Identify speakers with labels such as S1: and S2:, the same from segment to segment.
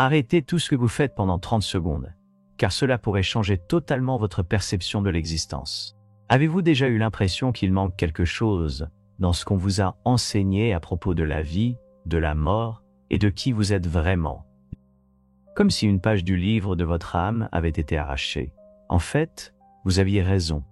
S1: Arrêtez tout ce que vous faites pendant 30 secondes, car cela pourrait changer totalement votre perception de l'existence. Avez-vous déjà eu l'impression qu'il manque quelque chose dans ce qu'on vous a enseigné à propos de la vie, de la mort et de qui vous êtes vraiment? Comme si une page du livre de votre âme avait été arrachée. En fait, vous aviez raison.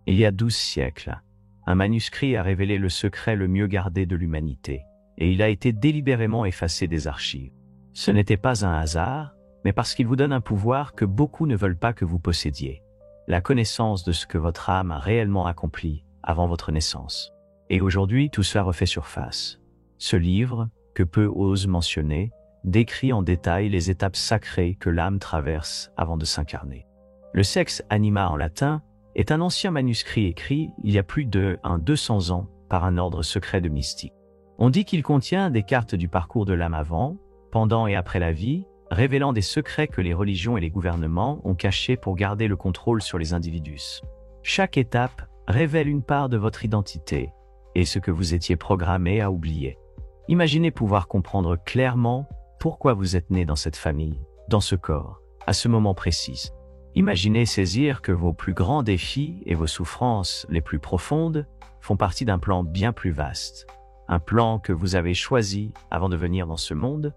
S1: Il y a 12 siècles, un manuscrit a révélé le secret le mieux gardé de l'humanité, et il a été délibérément effacé des archives. Ce n'était pas un hasard, mais parce qu'il vous donne un pouvoir que beaucoup ne veulent pas que vous possédiez. La connaissance de ce que votre âme a réellement accompli avant votre naissance. Et aujourd'hui, tout cela refait surface. Ce livre, que peu osent mentionner, décrit en détail les étapes sacrées que l'âme traverse avant de s'incarner. Le Sex Anima en latin est un ancien manuscrit écrit il y a plus de 200 ans par un ordre secret de mystiques. On dit qu'il contient des cartes du parcours de l'âme avant, pendant et après la vie, révélant des secrets que les religions et les gouvernements ont cachés pour garder le contrôle sur les individus. Chaque étape révèle une part de votre identité et ce que vous étiez programmé à oublier. Imaginez pouvoir comprendre clairement pourquoi vous êtes né dans cette famille, dans ce corps, à ce moment précis. Imaginez saisir que vos plus grands défis et vos souffrances les plus profondes font partie d'un plan bien plus vaste. Un plan que vous avez choisi avant de venir dans ce monde.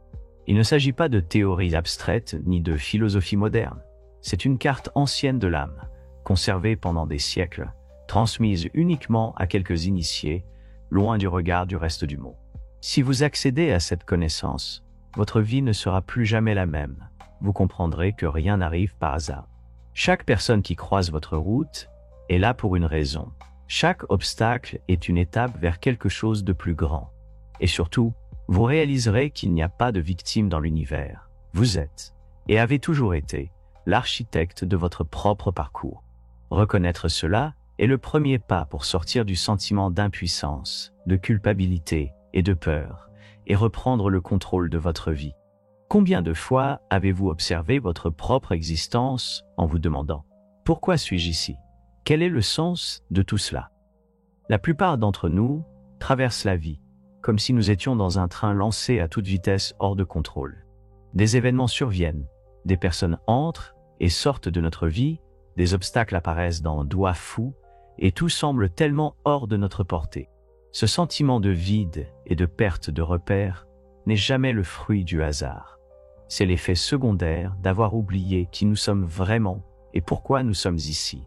S1: Il ne s'agit pas de théories abstraites ni de philosophie moderne. C'est une carte ancienne de l'âme, conservée pendant des siècles, transmise uniquement à quelques initiés, loin du regard du reste du monde. Si vous accédez à cette connaissance, votre vie ne sera plus jamais la même. Vous comprendrez que rien n'arrive par hasard. Chaque personne qui croise votre route est là pour une raison. Chaque obstacle est une étape vers quelque chose de plus grand. Et surtout, vous réaliserez qu'il n'y a pas de victime dans l'univers. Vous êtes, et avez toujours été, l'architecte de votre propre parcours. Reconnaître cela est le premier pas pour sortir du sentiment d'impuissance, de culpabilité et de peur, et reprendre le contrôle de votre vie. Combien de fois avez-vous observé votre propre existence en vous demandant « Pourquoi suis-je ici ? Quel est le sens de tout cela ?» La plupart d'entre nous traversent la vie, comme si nous étions dans un train lancé à toute vitesse hors de contrôle. Des événements surviennent, des personnes entrent et sortent de notre vie, des obstacles apparaissent dans doigts fous, et tout semble tellement hors de notre portée. Ce sentiment de vide et de perte de repères n'est jamais le fruit du hasard. C'est l'effet secondaire d'avoir oublié qui nous sommes vraiment et pourquoi nous sommes ici.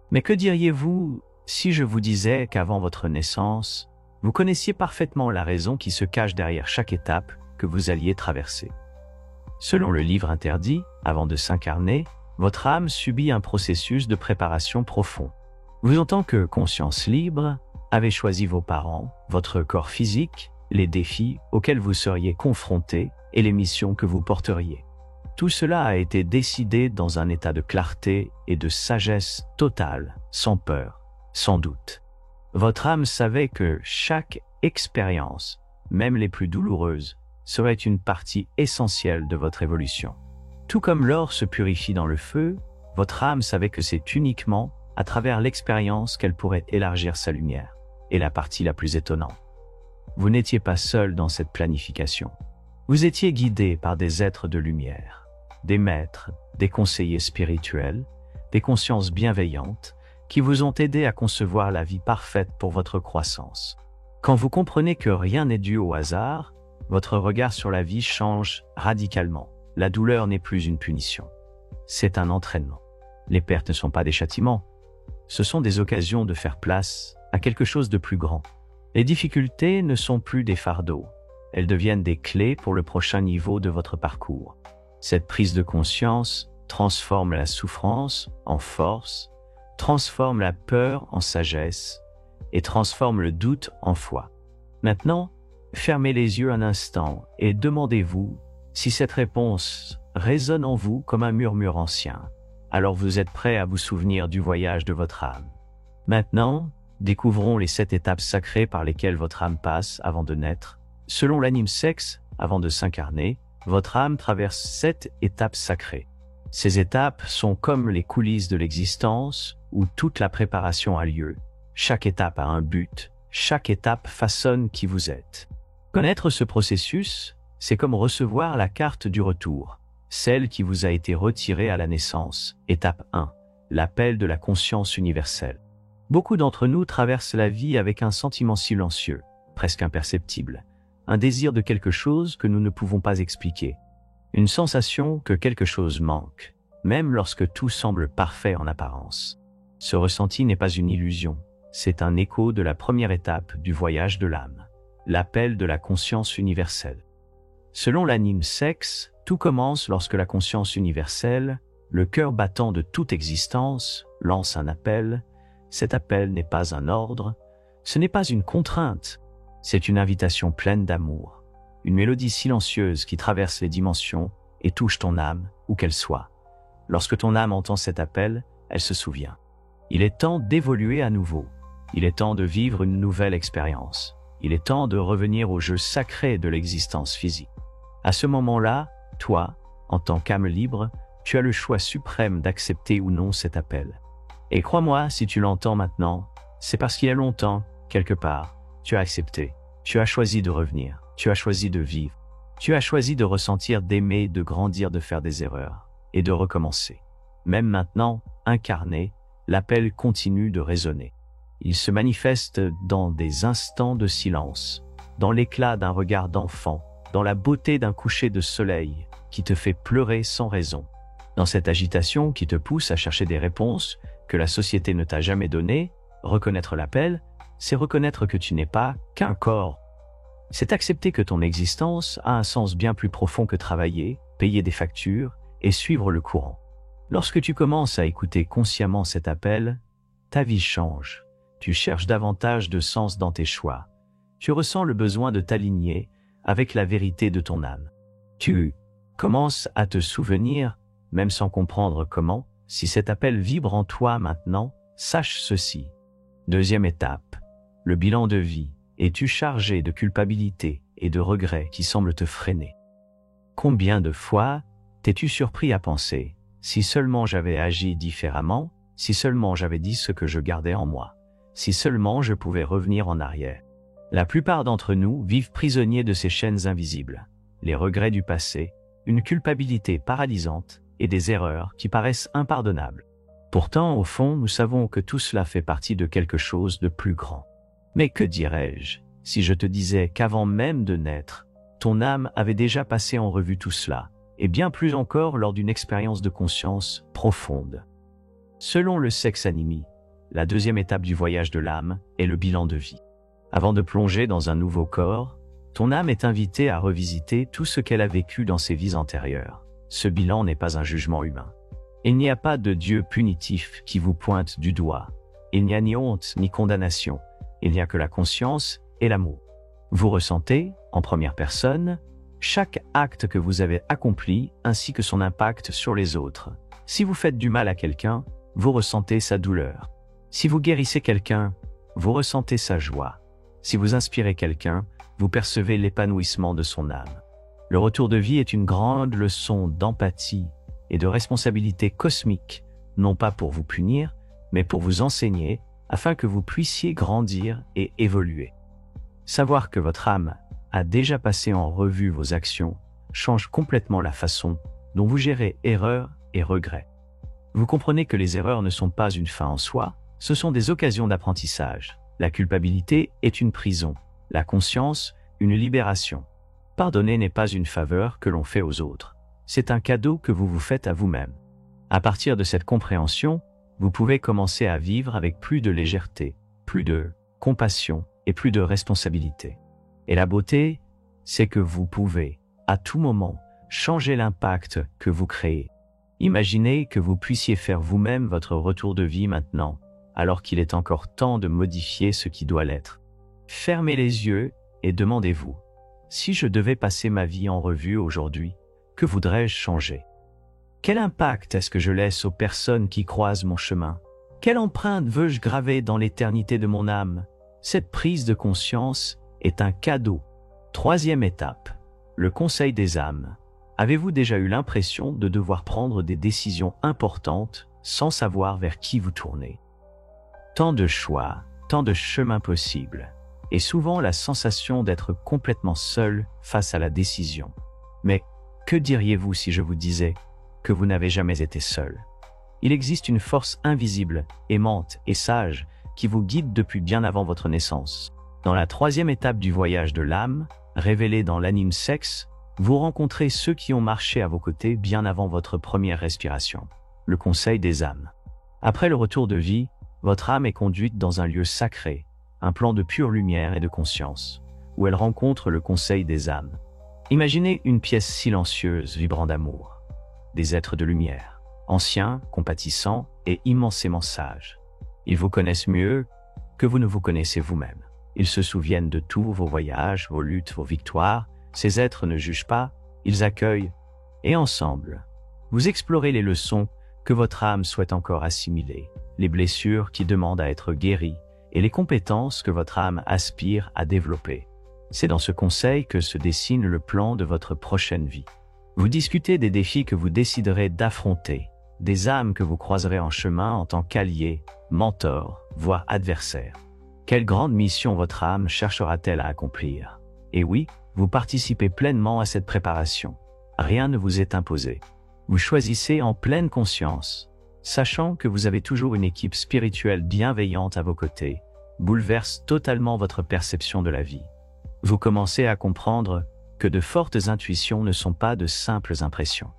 S1: Mais que diriez-vous si je vous disais qu'avant votre naissance, vous connaissiez parfaitement la raison qui se cache derrière chaque étape que vous alliez traverser? Selon le livre interdit, avant de s'incarner, votre âme subit un processus de préparation profond. Vous, en tant que conscience libre, avez choisi vos parents, votre corps physique, les défis auxquels vous seriez confrontés et les missions que vous porteriez. Tout cela a été décidé dans un état de clarté et de sagesse totale, sans peur, sans doute. Votre âme savait que chaque expérience, même les plus douloureuses, serait une partie essentielle de votre évolution. Tout comme l'or se purifie dans le feu, votre âme savait que c'est uniquement à travers l'expérience qu'elle pourrait élargir sa lumière. Et la partie la plus étonnante. Vous n'étiez pas seul dans cette planification. Vous étiez guidé par des êtres de lumière, des maîtres, des conseillers spirituels, des consciences bienveillantes qui vous ont aidé à concevoir la vie parfaite pour votre croissance. Quand vous comprenez que rien n'est dû au hasard, votre regard sur la vie change radicalement. La douleur n'est plus une punition. C'est un entraînement. Les pertes ne sont pas des châtiments. Ce sont des occasions de faire place à quelque chose de plus grand. Les difficultés ne sont plus des fardeaux. Elles deviennent des clés pour le prochain niveau de votre parcours. Cette prise de conscience transforme la souffrance en force, transforme la peur en sagesse et transforme le doute en foi. Maintenant, fermez les yeux un instant et demandez-vous si cette réponse résonne en vous comme un murmure ancien. Alors vous êtes prêt à vous souvenir du voyage de votre âme. Maintenant, découvrons les 7 étapes sacrées par lesquelles votre âme passe avant de naître. Selon l'anime sexe, avant de s'incarner, votre âme traverse 7 étapes sacrées. Ces étapes sont comme les coulisses de l'existence où toute la préparation a lieu. Chaque étape a un but, chaque étape façonne qui vous êtes. Connaître ce processus, c'est comme recevoir la carte du retour. celle qui vous a été retirée à la naissance. Étape 1. L'appel de la conscience universelle. Beaucoup d'entre nous traversent la vie avec un sentiment silencieux, presque imperceptible, un désir de quelque chose que nous ne pouvons pas expliquer, une sensation que quelque chose manque, même lorsque tout semble parfait en apparence. Ce ressenti n'est pas une illusion, c'est un écho de la première étape du voyage de l'âme, l'appel de la conscience universelle. Selon l'anime sexe, tout commence lorsque la conscience universelle, le cœur battant de toute existence, lance un appel. Cet appel n'est pas un ordre, ce n'est pas une contrainte, c'est une invitation pleine d'amour, une mélodie silencieuse qui traverse les dimensions et touche ton âme, où qu'elle soit. Lorsque ton âme entend cet appel, elle se souvient. Il est temps d'évoluer à nouveau. Il est temps de vivre une nouvelle expérience. Il est temps de revenir au jeu sacré de l'existence physique. À ce moment-là, toi, en tant qu'âme libre, tu as le choix suprême d'accepter ou non cet appel. Et crois-moi, si tu l'entends maintenant, c'est parce qu'il y a longtemps, quelque part, tu as accepté. Tu as choisi de revenir. Tu as choisi de vivre. Tu as choisi de ressentir, d'aimer, de grandir, de faire des erreurs et de recommencer. Même maintenant, incarné, l'appel continue de résonner. Il se manifeste dans des instants de silence, dans l'éclat d'un regard d'enfant, dans la beauté d'un coucher de soleil qui te fait pleurer sans raison, dans cette agitation qui te pousse à chercher des réponses que la société ne t'a jamais données. Reconnaître l'appel, c'est reconnaître que tu n'es pas qu'un corps. C'est accepter que ton existence a un sens bien plus profond que travailler, payer des factures et suivre le courant. Lorsque tu commences à écouter consciemment cet appel, ta vie change. Tu cherches davantage de sens dans tes choix. Tu ressens le besoin de t'aligner avec la vérité de ton âme. Tu commences à te souvenir, même sans comprendre comment, si cet appel vibre en toi maintenant, sache ceci. Deuxième étape, le bilan de vie. Es-tu chargé de culpabilité et de regrets qui semblent te freiner? Combien de fois t'es-tu surpris à penser, si seulement j'avais agi différemment, si seulement j'avais dit ce que je gardais en moi, si seulement je pouvais revenir en arrière? La plupart d'entre nous vivent prisonniers de ces chaînes invisibles, les regrets du passé, une culpabilité paralysante et des erreurs qui paraissent impardonnables. Pourtant, au fond, nous savons que tout cela fait partie de quelque chose de plus grand. Mais que dirais-je si je te disais qu'avant même de naître, ton âme avait déjà passé en revue tout cela, et bien plus encore lors d'une expérience de conscience profonde. Selon le sexe animi, la deuxième étape du voyage de l'âme est le bilan de vie. Avant de plonger dans un nouveau corps, ton âme est invitée à revisiter tout ce qu'elle a vécu dans ses vies antérieures. Ce bilan n'est pas un jugement humain. Il n'y a pas de Dieu punitif qui vous pointe du doigt. Il n'y a ni honte ni condamnation. Il n'y a que la conscience et l'amour. Vous ressentez, en première personne, chaque acte que vous avez accompli ainsi que son impact sur les autres. Si vous faites du mal à quelqu'un, vous ressentez sa douleur. Si vous guérissez quelqu'un, vous ressentez sa joie. Si vous inspirez quelqu'un, vous percevez l'épanouissement de son âme. Le retour de vie est une grande leçon d'empathie et de responsabilité cosmique, non pas pour vous punir, mais pour vous enseigner, afin que vous puissiez grandir et évoluer. Savoir que votre âme a déjà passé en revue vos actions change complètement la façon dont vous gérez erreurs et regrets. Vous comprenez que les erreurs ne sont pas une fin en soi, ce sont des occasions d'apprentissage. La culpabilité est une prison, la conscience, une libération. Pardonner n'est pas une faveur que l'on fait aux autres, c'est un cadeau que vous vous faites à vous-même. À partir de cette compréhension, vous pouvez commencer à vivre avec plus de légèreté, plus de compassion et plus de responsabilité. Et la beauté, c'est que vous pouvez, à tout moment, changer l'impact que vous créez. Imaginez que vous puissiez faire vous-même votre retour de vie maintenant, alors qu'il est encore temps de modifier ce qui doit l'être. Fermez les yeux et demandez-vous, si je devais passer ma vie en revue aujourd'hui, que voudrais-je changer? Quel impact est-ce que je laisse aux personnes qui croisent mon chemin? Quelle empreinte veux-je graver dans l'éternité de mon âme? Cette prise de conscience est un cadeau. Troisième étape, le conseil des âmes. Avez-vous déjà eu l'impression de devoir prendre des décisions importantes sans savoir vers qui vous tournez? Tant de choix, tant de chemins possibles, et souvent la sensation d'être complètement seul face à la décision. Mais Que diriez-vous si je vous disais que vous n'avez jamais été seul? Il existe une force invisible, aimante et sage qui vous guide depuis bien avant votre naissance. Dans la troisième étape du voyage de l'âme, révélée dans l'anime sexe, vous rencontrez ceux qui ont marché à vos côtés bien avant votre première respiration, le conseil des âmes. Après le retour de vie, votre âme est conduite dans un lieu sacré, un plan de pure lumière et de conscience, où elle rencontre le conseil des âmes. Imaginez une pièce silencieuse vibrant d'amour, des êtres de lumière, anciens, compatissants et immensément sages. Ils vous connaissent mieux que vous ne vous connaissez vous-même. Ils se souviennent de tous vos voyages, vos luttes, vos victoires. Ces êtres ne jugent pas, ils accueillent, et ensemble, vous explorez les leçons que votre âme souhaite encore assimiler, les blessures qui demandent à être guéries, et les compétences que votre âme aspire à développer. C'est dans ce conseil que se dessine le plan de votre prochaine vie. Vous discutez des défis que vous déciderez d'affronter, des âmes que vous croiserez en chemin en tant qu'alliés, mentors, voire adversaires. Quelle grande mission votre âme cherchera-t-elle à accomplir? Et oui, vous participez pleinement à cette préparation. Rien ne vous est imposé. Vous choisissez en pleine conscience, sachant que vous avez toujours une équipe spirituelle bienveillante à vos côtés, bouleverse totalement votre perception de la vie. Vous commencez à comprendre que de fortes intuitions ne sont pas de simples impressions.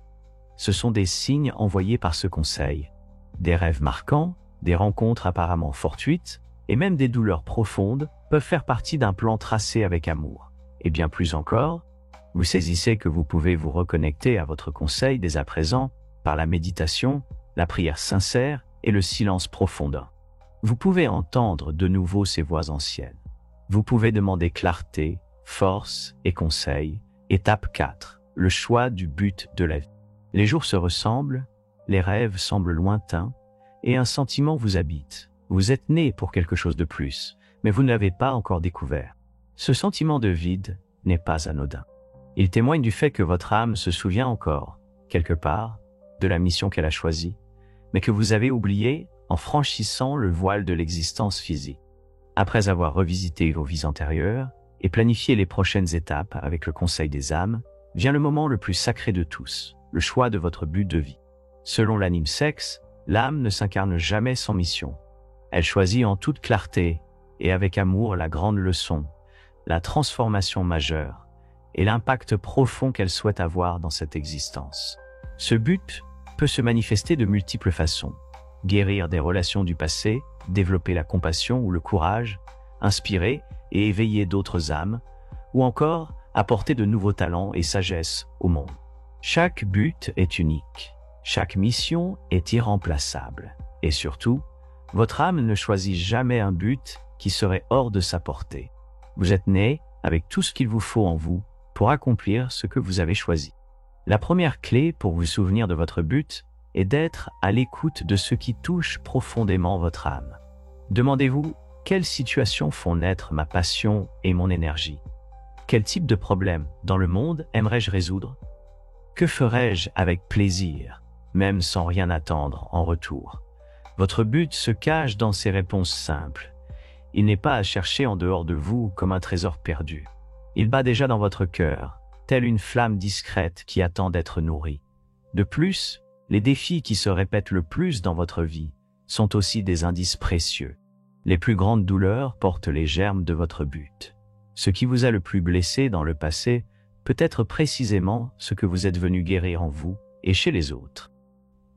S1: Ce sont des signes envoyés par ce conseil. Des rêves marquants, des rencontres apparemment fortuites, et même des douleurs profondes peuvent faire partie d'un plan tracé avec amour. Et bien plus encore, vous saisissez que vous pouvez vous reconnecter à votre conseil dès à présent par la méditation, la prière sincère et le silence profond. Vous pouvez entendre de nouveau ces voix anciennes. Vous pouvez demander clarté, force et conseil. Étape 4. Le choix du but de la vie. Les jours se ressemblent, les rêves semblent lointains, et un sentiment vous habite. Vous êtes né pour quelque chose de plus, mais vous ne l'avez pas encore découvert. Ce sentiment de vide n'est pas anodin. Il témoigne du fait que votre âme se souvient encore, quelque part, de la mission qu'elle a choisie, mais que vous avez oubliée en franchissant le voile de l'existence physique. Après avoir revisité vos vies antérieures et planifié les prochaines étapes avec le conseil des âmes, vient le moment le plus sacré de tous, le choix de votre but de vie. Selon l'anime sexe, l'âme ne s'incarne jamais sans mission. Elle choisit en toute clarté et avec amour la grande leçon, la transformation majeure et l'impact profond qu'elle souhaite avoir dans cette existence. Ce but peut se manifester de multiples façons. Guérir des relations du passé, développer la compassion ou le courage, inspirer et éveiller d'autres âmes, ou encore apporter de nouveaux talents et sagesse au monde. Chaque but est unique, chaque mission est irremplaçable, et surtout, votre âme ne choisit jamais un but qui serait hors de sa portée. Vous êtes né avec tout ce qu'il vous faut en vous pour accomplir ce que vous avez choisi. La première clé pour vous souvenir de votre but est d'être à l'écoute de ce qui touche profondément votre âme. Demandez-vous quelles situations font naître ma passion et mon énergie. Quel type de problème dans le monde aimerais-je résoudre? Que ferais-je avec plaisir, même sans rien attendre en retour? Votre but se cache dans ces réponses simples. Il n'est pas à chercher en dehors de vous comme un trésor perdu. Il bat déjà dans votre cœur, telle une flamme discrète qui attend d'être nourrie. De plus, les défis qui se répètent le plus dans votre vie sont aussi des indices précieux. Les plus grandes douleurs portent les germes de votre but. Ce qui vous a le plus blessé dans le passé peut être précisément ce que vous êtes venu guérir en vous et chez les autres.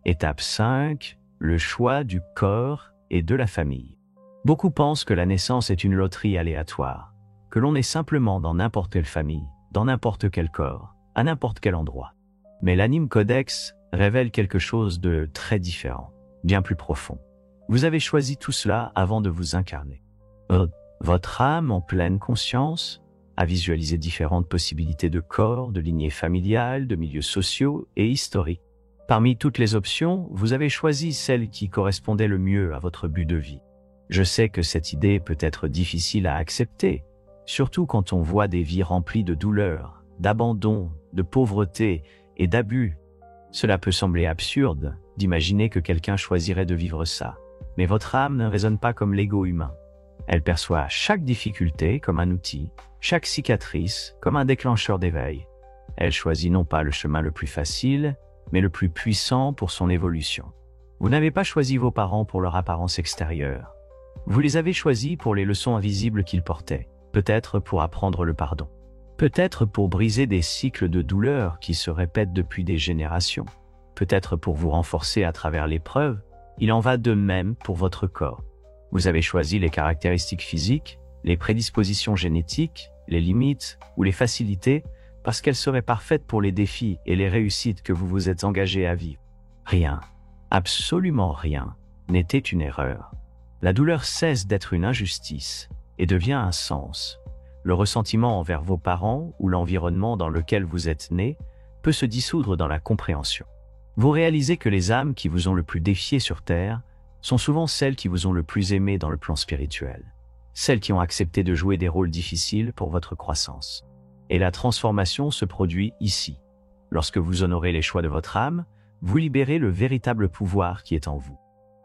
S1: Étape 5. Le choix du corps et de la famille. Beaucoup pensent que la naissance est une loterie aléatoire, que l'on est simplement dans n'importe quelle famille, dans n'importe quel corps, à n'importe quel endroit. Mais l'anime codex révèle quelque chose de très différent, bien plus profond. Vous avez choisi tout cela avant de vous incarner. Votre âme, en pleine conscience, a visualisé différentes possibilités de corps, de lignées familiales, de milieux sociaux et historiques. Parmi toutes les options, vous avez choisi celle qui correspondait le mieux à votre but de vie. Je sais que cette idée peut être difficile à accepter, surtout quand on voit des vies remplies de douleurs, d'abandon, de pauvreté et d'abus. Cela peut sembler absurde d'imaginer que quelqu'un choisirait de vivre ça. Mais votre âme ne raisonne pas comme l'ego humain. Elle perçoit chaque difficulté comme un outil, chaque cicatrice comme un déclencheur d'éveil. Elle choisit non pas le chemin le plus facile, mais le plus puissant pour son évolution. Vous n'avez pas choisi vos parents pour leur apparence extérieure. Vous les avez choisis pour les leçons invisibles qu'ils portaient, peut-être pour apprendre le pardon, peut-être pour briser des cycles de douleur qui se répètent depuis des générations, peut-être pour vous renforcer à travers l'épreuve. Il en va de même pour votre corps. Vous avez choisi les caractéristiques physiques, les prédispositions génétiques, les limites ou les facilités parce qu'elles seraient parfaites pour les défis et les réussites que vous vous êtes engagé à vivre. Rien, absolument rien, n'était une erreur. La douleur cesse d'être une injustice et devient un sens. Le ressentiment envers vos parents ou l'environnement dans lequel vous êtes né peut se dissoudre dans la compréhension. Vous réalisez que les âmes qui vous ont le plus défié sur Terre sont souvent celles qui vous ont le plus aimé dans le plan spirituel, celles qui ont accepté de jouer des rôles difficiles pour votre croissance. Et la transformation se produit ici. Lorsque vous honorez les choix de votre âme, vous libérez le véritable pouvoir qui est en vous.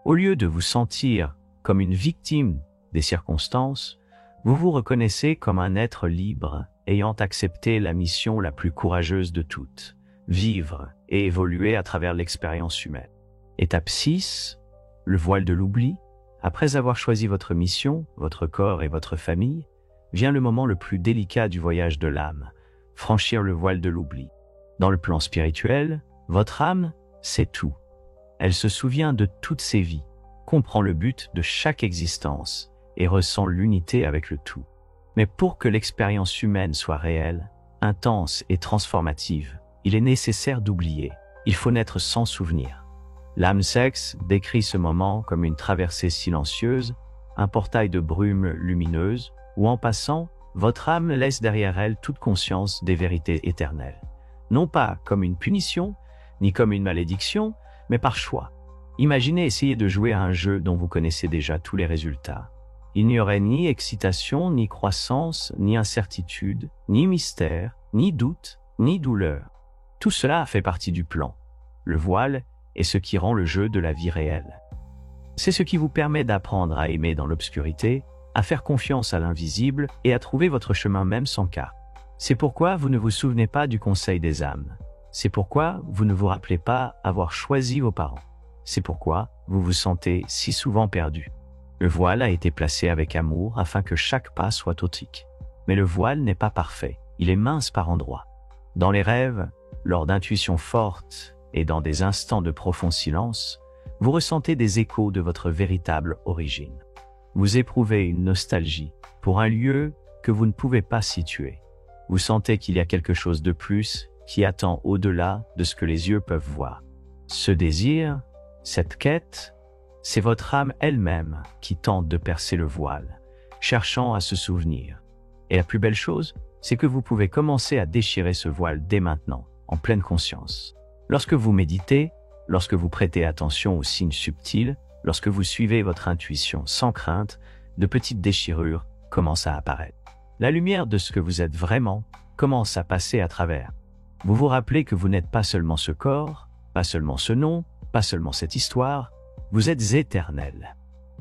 S1: Au lieu de vous sentir comme une victime des circonstances, vous vous reconnaissez comme un être libre ayant accepté la mission la plus courageuse de toutes, vivre et évoluer à travers l'expérience humaine. Étape 6, le voile de l'oubli. Après avoir choisi votre mission, votre corps et votre famille, vient le moment le plus délicat du voyage de l'âme, franchir le voile de l'oubli. Dans le plan spirituel, votre âme sait tout. Elle se souvient de toutes ses vies, comprend le but de chaque existence et ressent l'unité avec le tout. Mais pour que l'expérience humaine soit réelle, intense et transformative, il est nécessaire d'oublier. Il faut naître sans souvenir. L'âme sexe décrit ce moment comme une traversée silencieuse, un portail de brume lumineuse, où en passant, votre âme laisse derrière elle toute conscience des vérités éternelles. Non pas comme une punition, ni comme une malédiction, mais par choix. Imaginez essayer de jouer à un jeu dont vous connaissez déjà tous les résultats. Il n'y aurait ni excitation, ni croissance, ni incertitude, ni mystère, ni doute, ni douleur. Tout cela fait partie du plan. Le voile est ce qui rend le jeu de la vie réelle. C'est ce qui vous permet d'apprendre à aimer dans l'obscurité, à faire confiance à l'invisible et à trouver votre chemin même sans carte. C'est pourquoi vous ne vous souvenez pas du conseil des âmes. C'est pourquoi vous ne vous rappelez pas avoir choisi vos parents. C'est pourquoi vous vous sentez si souvent perdu. Le voile a été placé avec amour afin que chaque pas soit authentique. Mais le voile n'est pas parfait, il est mince par endroits. Dans les rêves, lors d'intuitions fortes et dans des instants de profond silence, vous ressentez des échos de votre véritable origine. Vous éprouvez une nostalgie pour un lieu que vous ne pouvez pas situer. Vous sentez qu'il y a quelque chose de plus qui attend au-delà de ce que les yeux peuvent voir. Ce désir, cette quête, c'est votre âme elle-même qui tente de percer le voile, cherchant à se souvenir. Et la plus belle chose, c'est que vous pouvez commencer à déchirer ce voile dès maintenant, en pleine conscience. Lorsque vous méditez, lorsque vous prêtez attention aux signes subtils, lorsque vous suivez votre intuition sans crainte, de petites déchirures commencent à apparaître. La lumière de ce que vous êtes vraiment commence à passer à travers. Vous vous rappelez que vous n'êtes pas seulement ce corps, pas seulement ce nom, pas seulement cette histoire, vous êtes éternel.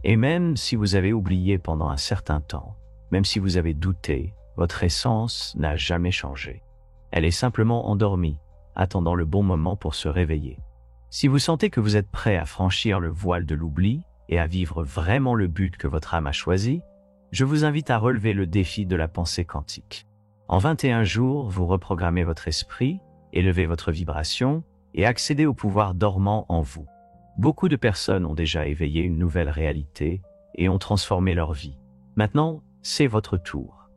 S1: Et même si vous avez oublié pendant un certain temps, même si vous avez douté, votre essence n'a jamais changé. Elle est simplement endormie, attendant le bon moment pour se réveiller. Si vous sentez que vous êtes prêt à franchir le voile de l'oubli et à vivre vraiment le but que votre âme a choisi, je vous invite à relever le défi de la pensée quantique. En 21 jours, vous reprogrammez votre esprit, élevez votre vibration et accédez au pouvoir dormant en vous. Beaucoup de personnes ont déjà éveillé une nouvelle réalité et ont transformé leur vie. Maintenant, c'est votre tour.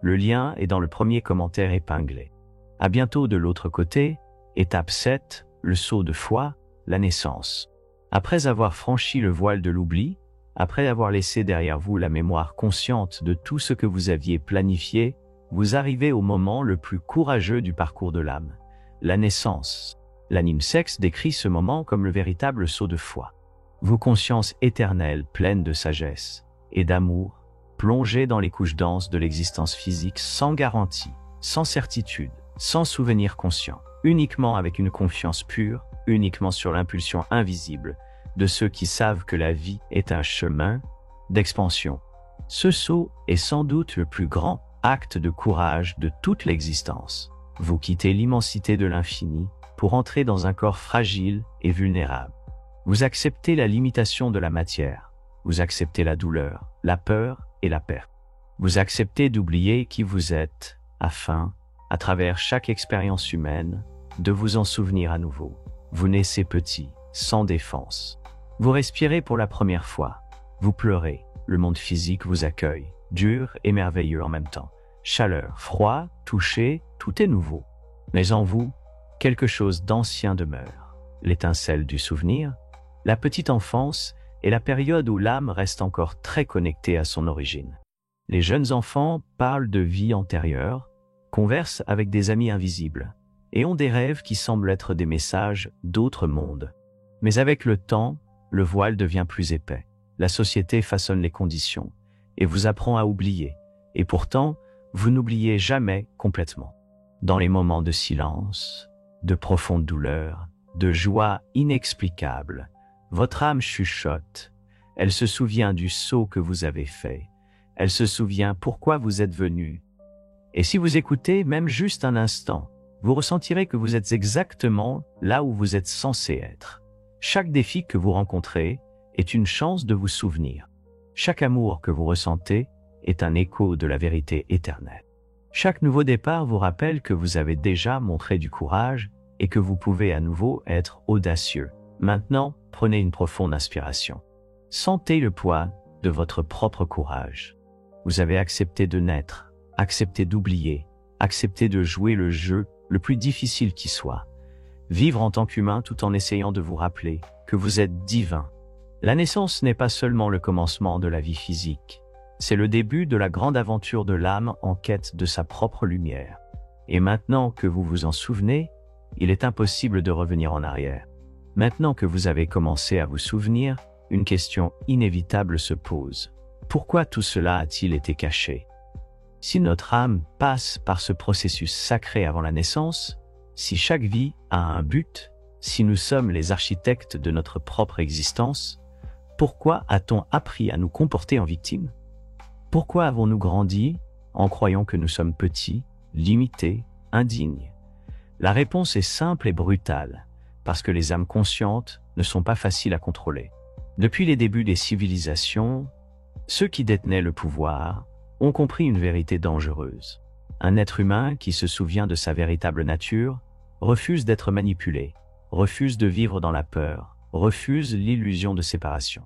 S1: Le lien est dans le premier commentaire épinglé. À bientôt de l'autre côté, étape 7, le saut de foi, la naissance. Après avoir franchi le voile de l'oubli, après avoir laissé derrière vous la mémoire consciente de tout ce que vous aviez planifié, vous arrivez au moment le plus courageux du parcours de l'âme, la naissance. L'anime sexe décrit ce moment comme le véritable saut de foi. Vos consciences éternelles, pleines de sagesse et d'amour, plongées dans les couches denses de l'existence physique sans garantie, sans certitude, sans souvenir conscient, uniquement avec une confiance pure, uniquement sur l'impulsion invisible de ceux qui savent que la vie est un chemin d'expansion. Ce saut est sans doute le plus grand acte de courage de toute l'existence. Vous quittez l'immensité de l'infini pour entrer dans un corps fragile et vulnérable. Vous acceptez la limitation de la matière. Vous acceptez la douleur, la peur et la perte. Vous acceptez d'oublier qui vous êtes afin, à travers chaque expérience humaine, de vous en souvenir à nouveau. Vous naissez petit, sans défense. Vous respirez pour la première fois. Vous pleurez. Le monde physique vous accueille, dur et merveilleux en même temps. Chaleur, froid, toucher, tout est nouveau. Mais en vous, quelque chose d'ancien demeure. L'étincelle du souvenir, la petite enfance et la période où l'âme reste encore très connectée à son origine. Les jeunes enfants parlent de vie antérieure, conversent avec des amis invisibles et ont des rêves qui semblent être des messages d'autres mondes. Mais avec le temps, le voile devient plus épais. La société façonne les conditions et vous apprend à oublier. Et pourtant, vous n'oubliez jamais complètement. Dans les moments de silence, de profonde douleur, de joie inexplicable, votre âme chuchote. Elle se souvient du saut que vous avez fait. Elle se souvient pourquoi vous êtes venu. Et si vous écoutez même juste un instant, vous ressentirez que vous êtes exactement là où vous êtes censé être. Chaque défi que vous rencontrez est une chance de vous souvenir. Chaque amour que vous ressentez est un écho de la vérité éternelle. Chaque nouveau départ vous rappelle que vous avez déjà montré du courage et que vous pouvez à nouveau être audacieux. Maintenant, prenez une profonde inspiration. Sentez le poids de votre propre courage. Vous avez accepté de naître, accepté d'oublier, accepté de jouer le jeu le plus difficile qui soit. Vivre en tant qu'humain tout en essayant de vous rappeler que vous êtes divin. La naissance n'est pas seulement le commencement de la vie physique, c'est le début de la grande aventure de l'âme en quête de sa propre lumière. Et maintenant que vous vous en souvenez, il est impossible de revenir en arrière. Maintenant que vous avez commencé à vous souvenir, une question inévitable se pose. Pourquoi tout cela a-t-il été caché? Si notre âme passe par ce processus sacré avant la naissance, si chaque vie a un but, si nous sommes les architectes de notre propre existence, pourquoi a-t-on appris à nous comporter en victime? Pourquoi avons-nous grandi en croyant que nous sommes petits, limités, indignes? La réponse est simple et brutale, parce que les âmes conscientes ne sont pas faciles à contrôler. Depuis les débuts des civilisations, ceux qui détenaient le pouvoir ont compris une vérité dangereuse. Un être humain qui se souvient de sa véritable nature refuse d'être manipulé, refuse de vivre dans la peur, refuse l'illusion de séparation.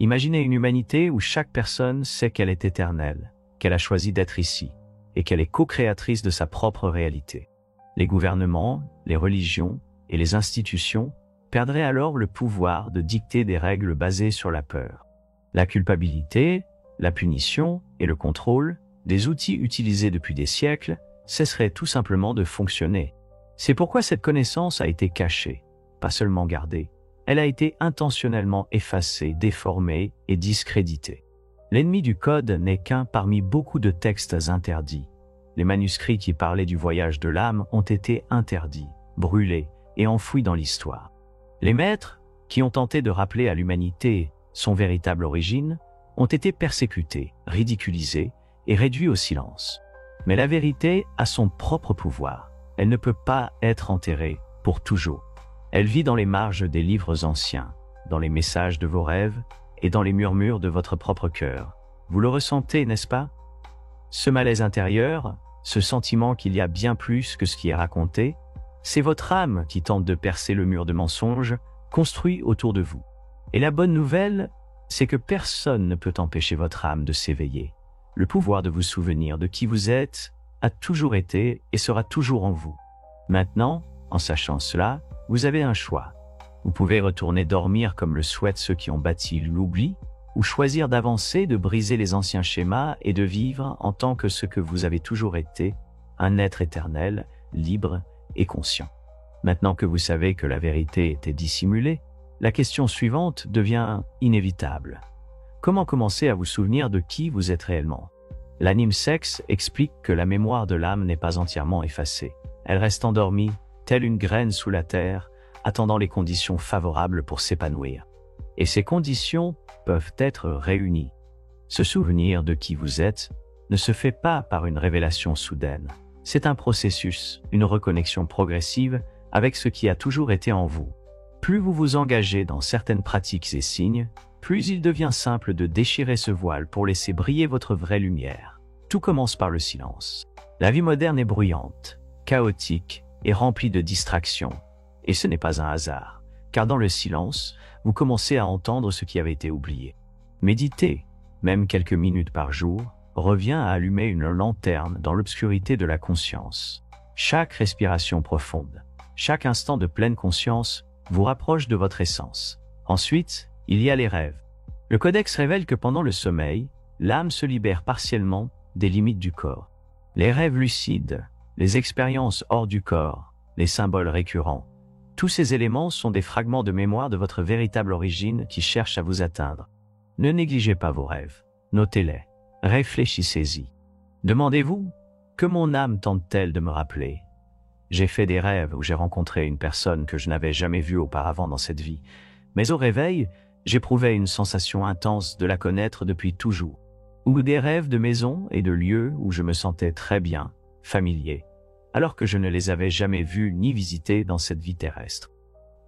S1: Imaginez une humanité où chaque personne sait qu'elle est éternelle, qu'elle a choisi d'être ici, et qu'elle est co-créatrice de sa propre réalité. Les gouvernements, les religions et les institutions perdraient alors le pouvoir de dicter des règles basées sur la peur. La culpabilité, la punition et le contrôle, des outils utilisés depuis des siècles, cesseraient tout simplement de fonctionner. C'est pourquoi cette connaissance a été cachée, pas seulement gardée. Elle a été intentionnellement effacée, déformée et discréditée. L'ennemi du code n'est qu'un parmi beaucoup de textes interdits. Les manuscrits qui parlaient du voyage de l'âme ont été interdits, brûlés et enfouis dans l'histoire. Les maîtres, qui ont tenté de rappeler à l'humanité son véritable origine, ont été persécutés, ridiculisés et réduits au silence. Mais la vérité a son propre pouvoir. Elle ne peut pas être enterrée pour toujours. Elle vit dans les marges des livres anciens, dans les messages de vos rêves et dans les murmures de votre propre cœur. Vous le ressentez, n'est-ce pas? Ce malaise intérieur, ce sentiment qu'il y a bien plus que ce qui est raconté, c'est votre âme qui tente de percer le mur de mensonges construit autour de vous. Et la bonne nouvelle, c'est que personne ne peut empêcher votre âme de s'éveiller. Le pouvoir de vous souvenir de qui vous êtes a toujours été et sera toujours en vous. Maintenant, en sachant cela, vous avez un choix. Vous pouvez retourner dormir comme le souhaitent ceux qui ont bâti l'oubli, ou choisir d'avancer, de briser les anciens schémas et de vivre en tant que ce que vous avez toujours été, un être éternel, libre et conscient. Maintenant que vous savez que la vérité était dissimulée, la question suivante devient inévitable. Comment commencer à vous souvenir de qui vous êtes réellement? L'anime sexe explique que la mémoire de l'âme n'est pas entièrement effacée. Elle reste endormie, telle une graine sous la terre, attendant les conditions favorables pour s'épanouir. Et ces conditions peuvent être réunies. Se souvenir de qui vous êtes ne se fait pas par une révélation soudaine. C'est un processus, une reconnexion progressive avec ce qui a toujours été en vous. Plus vous vous engagez dans certaines pratiques et signes, plus il devient simple de déchirer ce voile pour laisser briller votre vraie lumière. Tout commence par le silence. La vie moderne est bruyante, chaotique et remplie de distractions. Et ce n'est pas un hasard, car dans le silence, vous commencez à entendre ce qui avait été oublié. Méditer, même quelques minutes par jour, revient à allumer une lanterne dans l'obscurité de la conscience. Chaque respiration profonde, chaque instant de pleine conscience vous rapproche de votre essence. Ensuite, il y a les rêves. Le codex révèle que pendant le sommeil, l'âme se libère partiellement des limites du corps. Les rêves lucides, les expériences hors du corps, les symboles récurrents, tous ces éléments sont des fragments de mémoire de votre véritable origine qui cherchent à vous atteindre. Ne négligez pas vos rêves, notez-les, réfléchissez-y. Demandez-vous, que mon âme tente-t-elle de me rappeler? J'ai fait des rêves où j'ai rencontré une personne que je n'avais jamais vue auparavant dans cette vie, mais au réveil, j'éprouvais une sensation intense de la connaître depuis toujours. Ou des rêves de maisons et de lieux où je me sentais très bien, familier, alors que je ne les avais jamais vus ni visités dans cette vie terrestre.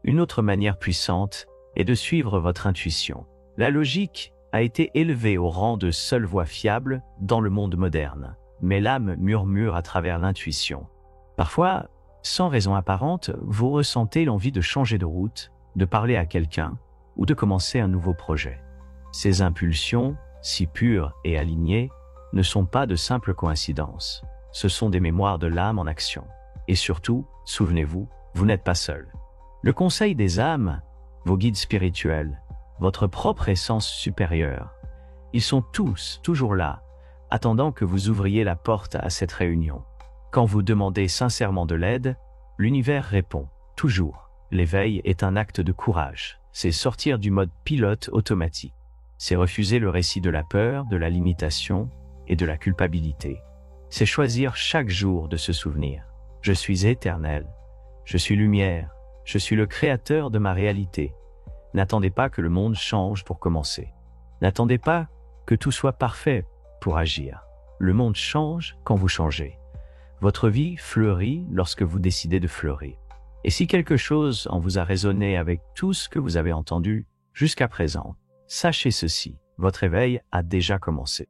S1: Une autre manière puissante est de suivre votre intuition. La logique a été élevée au rang de seule voie fiable dans le monde moderne, mais l'âme murmure à travers l'intuition. Parfois, sans raison apparente, vous ressentez l'envie de changer de route, de parler à quelqu'un ou de commencer un nouveau projet. Ces impulsions, si pures et alignées, ne sont pas de simples coïncidences. Ce sont des mémoires de l'âme en action. Et surtout, souvenez-vous, vous n'êtes pas seul. Le conseil des âmes, vos guides spirituels, votre propre essence supérieure, ils sont tous toujours là, attendant que vous ouvriez la porte à cette réunion. Quand vous demandez sincèrement de l'aide, l'univers répond, toujours. L'éveil est un acte de courage, c'est sortir du mode pilote automatique. C'est refuser le récit de la peur, de la limitation et de la culpabilité. C'est choisir chaque jour de se souvenir. Je suis éternel, je suis lumière, je suis le créateur de ma réalité. N'attendez pas que le monde change pour commencer. N'attendez pas que tout soit parfait pour agir. Le monde change quand vous changez. Votre vie fleurit lorsque vous décidez de fleurir. Et si quelque chose en vous a résonné avec tout ce que vous avez entendu jusqu'à présent, sachez ceci, votre éveil a déjà commencé.